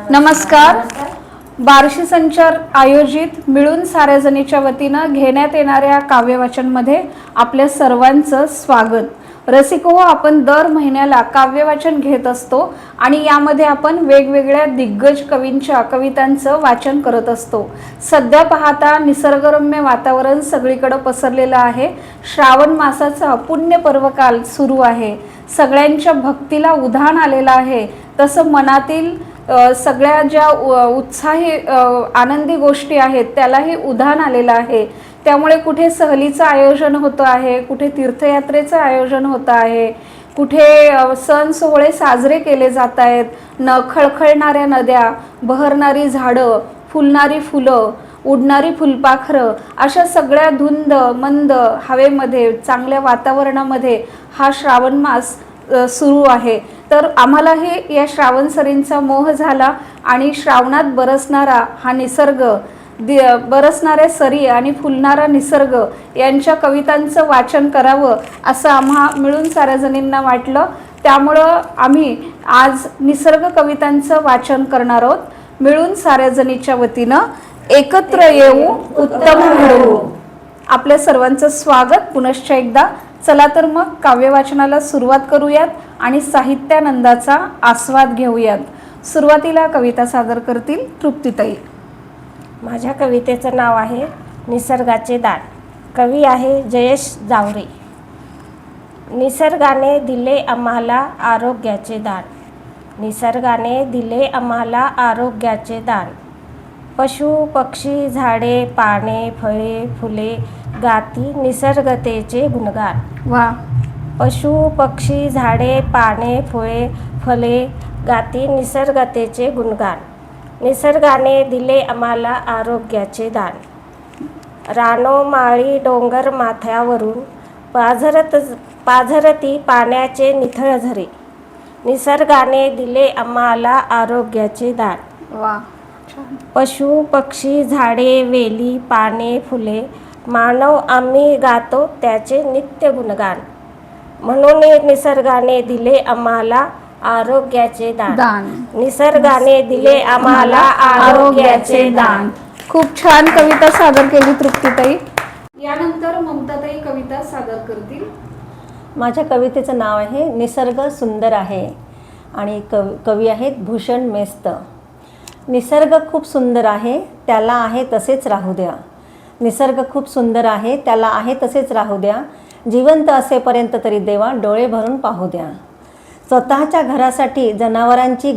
नमस्कार. बार्शी संचार आयोजित मिळून साऱ्याजणीच्या वतीनं घेण्यात येणाऱ्या काव्यवाचनमध्ये आपल्या सर्वांचं स्वागत. रसिको, आपण दर महिन्याला काव्यवाचन घेत असतो आणि यामध्ये आपण वेगवेगळ्या दिग्गज कवींच्या कवितांचं वाचन करत असतो. सध्या पाहता निसर्गरम्य वातावरण सगळीकडे पसरलेलं आहे. श्रावण मासाचा पुण्य पर्वकाल सुरू आहे. सगळ्यांच्या भक्तीला उधाण आलेलं आहे. तसं मनातील सगळ्या ज्या उत्साही आनंदी गोष्टी आहेत त्यालाही उधाण आलेलं आहे. त्यामुळे कुठे सहलीचं आयोजन होतं आहे, कुठे तीर्थयात्रेचं आयोजन होतं आहे, कुठे सण सोहळे साजरे केले जात आहेत. खळखळणाऱ्या नद्या, बहरणारी झाडं, फुलणारी फुलं, उडणारी फुलपाखरं, अशा सगळ्या धुंद मंद हवेमध्ये, चांगल्या वातावरणामध्ये हा श्रावण मास सुरू आहे. तर आम्हालाही या श्रावण सरींचा मोह झाला आणि श्रावणात बरसणारा हा निसर्ग, बरसणाऱ्या सरी आणि फुलणारा निसर्ग यांच्या कवितांचं वाचन करावं असं आम्हा मिळून साऱ्याजणींना वाटलं. त्यामुळं आम्ही आज निसर्ग कवितांचं वाचन करणार आहोत. मिळून साऱ्याजणीच्या वतीनं एकत्र येऊ उत्तम घडवू. आपल्या सर्वांचं स्वागत पुनश्च एकदा. चला तर मग काव्यवाचनाला सुरुवात करूयात आणि साहित्यानंदाचा आस्वाद घेऊयात. सुरुवातीला कविता सादर करतील तृप्तीताई. माझ्या कवितेचं नाव आहे निसर्गाचे दान. कवी आहे जयेश जावरे. निसर्गाने दिले आम्हाला आरोग्याचे दान. निसर्गाने दिले आम्हाला आरोग्याचे दान. पशु पक्षी झाडे पाने फळे फुले गाती निसर्गतेचे गुणगान. वा. पशु पक्षी झाडे पाने फळे गाती निसर्गतेचे गुणगान. निसर्गाने दिले आम्हाला आरोग्याचे दान. रानो माळी डोंगर माथ्यावरून पाझरती पाण्याचे निथळ झरे. निसर्गाने दिले आम्हाला आरोग्याचे दान. वा. पशु पक्षी झाडे वेली पाने फुले मानव आम्ही गातो त्याचे नित्य गुणगान. म्हणून निसर्गाने दिले आम्हाला आरोग्याचे दान. निसर्गाने दिले आम्हाला आरोग्याचे दान. खूप छान कविता सादर केली तृप्तीताई. यानंतर ममताताई कविता सादर करतील. माझ्या कवितेचं नाव आहे निसर्ग सुंदर आहे आणि कवी आहेत भूषण मेस्त. निसर्ग खूप सुंदर आहे, त्याला आहे तसेच राहू द्या. निसर्ग खूप सुंदर आहे, त्याला आहे तसेच राहू द्या. जिवंत असेपर्यंत तरी देवा डोळे भरून पाहू द्या. स्वतःच्या घरासाठी जनावरांची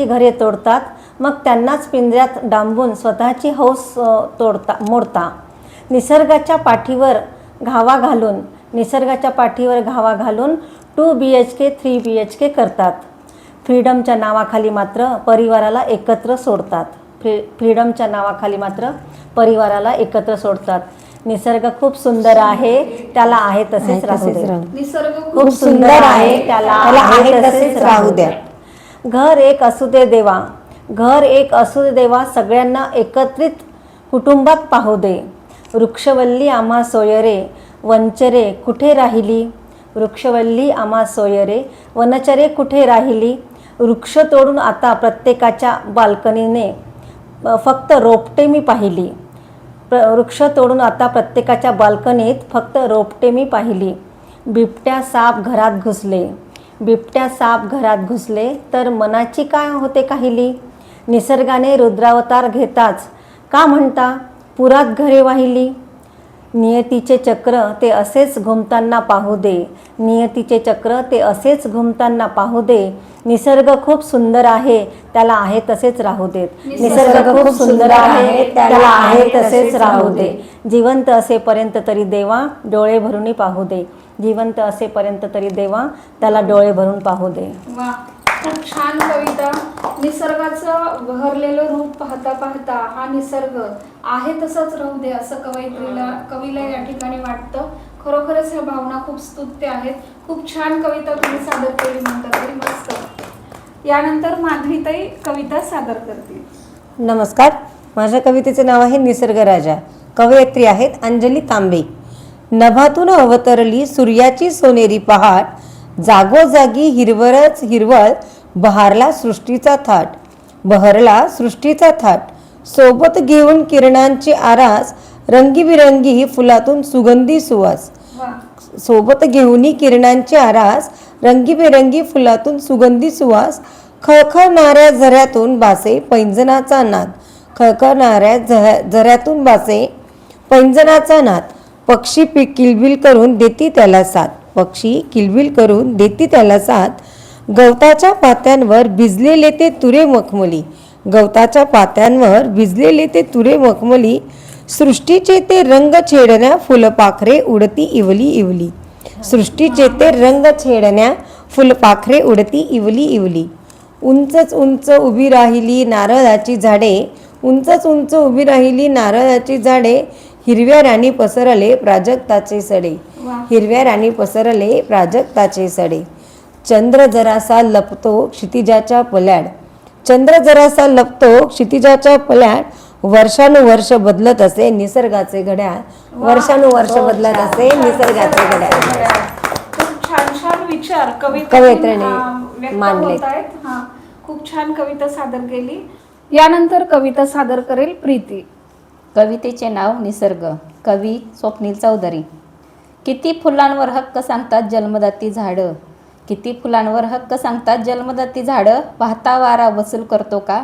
घरे तोडतात, मग त्यांनाच पिंजऱ्यात डांबून स्वतःची हौस मोडता. निसर्गाच्या पाठीवर घावा घालून 2 BHK 3 BHK करतात. फ्रीडमच्या नावाखाली मात्र परिवाराला एकत्र सोडतात. निसर्ग खूप सुंदर आहे, त्याला आहे तसेच राहू द्या. निसर्ग खूप सुंदर आहे, त्याला आहे तसेच राहू द्या. घर एक असू दे देवा, सगळ्यांना एकत्रित कुटुंबात पाहू दे. वृक्षवल्ली आम्हा सोयरे, वनचरे कुठे राहिली. वनचरे कुठे राहिली. वृक्ष तोडून आता प्रत्येकाच्या बाल्कनीने फक्त रोपटे मी पाहिली. बिबट्या साप घरात घुसले तर मनाची काय होते काहिली. निसर्गाने रुद्रावतार घेताच का म्हणता पुरात घरे वाहिली. नियतीचे चक्र ते असेच घुमताना पाहू दे. निसर्ग खूप सुंदर आहे, त्याला आहे तसेच राहू देत. जिवंत असेपर्यंत तरी देवा डोळे भरून पाहू दे. त्याला डोळे भरून पाहू दे. वा. खूप छान कविता. निसर्गाचं बहरलेलं रूप पाहता पाहता हा निसर्ग आहे तसंच राहू दे असं कवीला या ठिकाणी वाटतं. खरोखरच ह्या भावना खूप स्तुत्य आहेत. खूप छान कविता तुम्ही सादर केली म्हणतात. मस्त. यानंतर माधवीताई कविता सादर करतील. नमस्कार. माझ्या कवितेचे नाव आहे निसर्ग राजा. कवयित्री आहेत अंजली तांबे. नभातून अवतरली सूर्याची सोनेरी पहाट, जागोजागी हिरवळच हिरवळ बहरला सृष्टीचा थाट सोबत घेऊन किरणांची आरास रंगीबिरंगी फुलातून सुगंधी सुवास सोबत घेऊन किरणांची आरास रंगीबेरंगी फुलातून सुगंधी सुवास खळखळणाऱ्या झऱ्यातून बासे पैंजनाचा नाद झऱ्यातून बासे पैंजनाचा नाद पक्षी किलबिल करून देती त्याला साथ गवताच्या पात्यांवर भिजलेले ते तुरे मखमली सृष्टीचे ते रंग छेडण्या फुलपाखरे उडती इवली उंच उभी राहिली नारळाची झाडे हिरव्या राणी पसरले प्राजक्ताचे सडे चंद्र जरासा लपतो क्षितिजाच्या पल्याड वर्षानुवर्ष बदलत असे निसर्गाचे घड्याळ खूप छान छान विचार कवयित्रीने व्यक्त मांडलेत. होत आहेत. खूप छान कविता सादर केली. यानंतर कविता सादर करेल प्रीती. कवितेचे नाव निसर्ग. कवी स्वप्नील चौधरी. किती फुलांवर हक्क सांगतात जन्मदाती झाडं वाहता वारा वसूल करतो का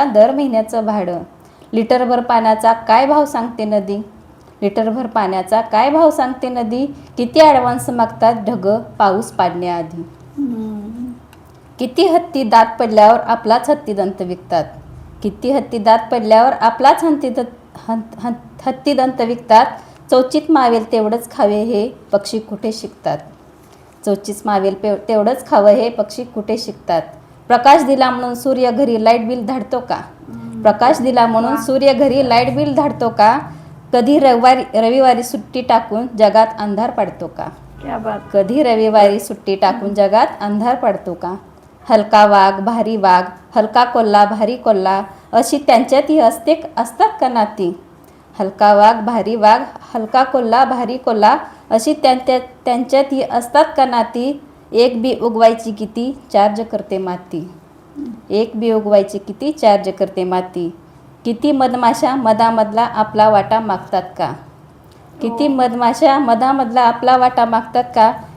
दर महिन्याचं भाडं लिटरभर पाण्याचा काय भाव सांगते नदी किती ॲडव्हान्स मागतात ढग पाऊस पाडण्याआधी किती हत्ती दात पडल्यावर आपलाच हत्तीदंत विकतात चौचित मावेल तेवढंच खावे हे पक्षी कुठे शिकतात प्रकाश दिला म्हणून सूर्य घरी लाईट बिल धाडतो का कधी रविवारी सुट्टी टाकून जगात अंधार पडतो का हलका वाघ भारी वाघ हलका कोल्हा भारी कोल्हा अशी त्यांच्यातही असतात का नाती हलका वाघ भारी वाघ हलका कोल्हा भारी कोल्हा अशी त्यांच्यातही असतात का नाती एक बी उगवायची किती चार्ज करते माती किती मधमाशा मधामधला आपला वाटा मागतात का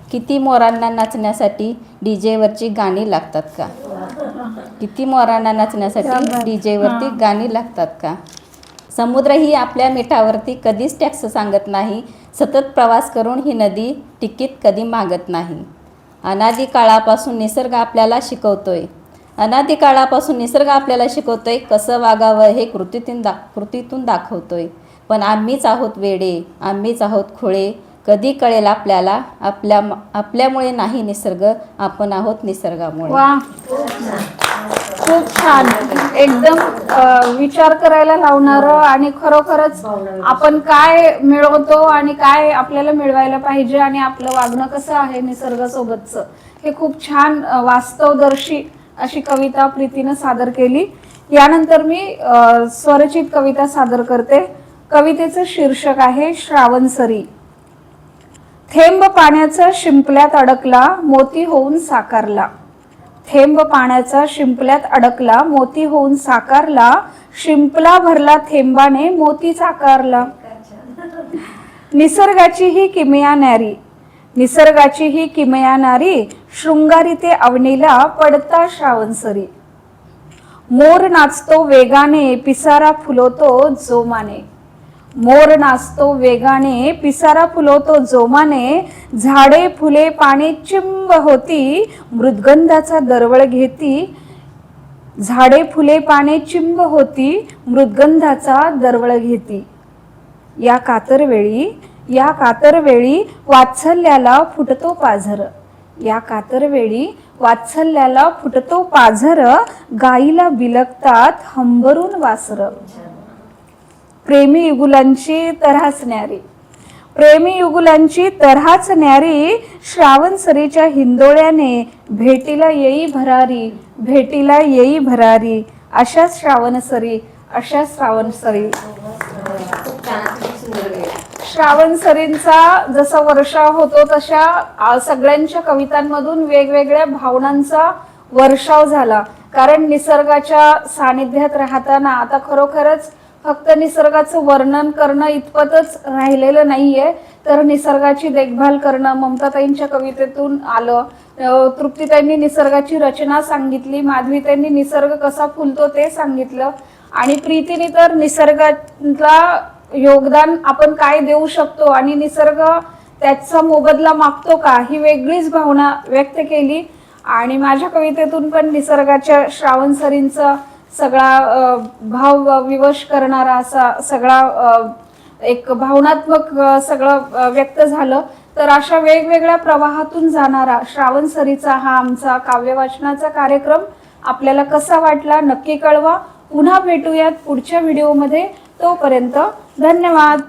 किती मोरांना नाचण्यासाठी डीजेवरची गाणी लागतात का समुद्रही आपल्या मिठावरती कधीच टॅक्स सांगत नाही सतत प्रवास करून ही नदी तिकीट कधी मागत नाही अनादी काळापासून निसर्ग आपल्याला शिकवतोय कसं वागावं हे कृतीतून दाखवतोय पण आम्हीच आहोत वेडे आम्हीच आहोत खोळे कधी कळेल आपल्याला आपल्यामुळे नाही निसर्ग आपण आहोत निसर्गामुळे वा खूप छान एकदम विचार करायला लावणारं आणि खरोखरच आपण काय मिळवतो आणि काय आपल्याला मिळवायला पाहिजे आणि आपलं वागणं कसं आहे निसर्गासोबतचं हे खूप छान वास्तवदर्शी अशी कविता प्रीतीनं सादर केली. यानंतर मी स्वरचित कविता सादर करते. कवितेचं शीर्षक आहे श्रावणसरी. थेंब पाण्याचा शिंपल्यात अडकला मोती होऊन साकारला शिंपला भरला थेंबाने मोती साकारला निसर्गाची ही किमया न्यारी शृंगारी ते अवनीला पडता श्रावणसरी मोर नाचतो वेगाने पिसारा फुलवतो जोमाने झाडे फुले पाने चिंब होती मृदगंधाचा दरवळ घेती या कातरवेळी वात्सल्याला फुटतो पाझर गाईला बिलकतात हंबरून वासर प्रेमी युगुलांची तऱ्हाच न्यारी श्रावणसरीच्या हिंदोळ्याने भेटीला येई भरारी अशाच श्रावणसरी श्रावण सरींचा जसा वर्षाव होतो तशा सगळ्यांच्या कवितांमधून वेगवेगळ्या भावनांचा वर्षाव झाला. कारण निसर्गाच्या सानिध्यात राहताना आता खरोखरच फक्त निसर्गाचं वर्णन करणं इतपतच राहिलेलं नाहीये, तर निसर्गाची देखभाल करणं ममताताईंच्या कवितेतून आलं. तृप्तीताईंनी निसर्गाची रचना सांगितली, माधवीताईंनी निसर्ग कसा फुलतो ते सांगितलं, आणि प्रीतीने तर निसर्गाला योगदान आपण काय देऊ शकतो आणि निसर्ग त्याचा मोबदला मागतो का ही वेगळीच भावना व्यक्त केली. आणि माझ्या कवितेतून पण निसर्गाच्या श्रावण सरींचा सगळा भाव विवश करणारा असा सगळा एक भावनात्मक सगळं व्यक्त झालं. तर अशा वेगवेगळ्या प्रवाहातून जाणारा श्रावण सरीचा हा आमचा काव्य वाचनाचा कार्यक्रम आपल्याला कसा वाटला नक्की कळवा. पुन्हा भेटूयात पुढच्या व्हिडिओमध्ये. तोपर्यंत धन्यवाद.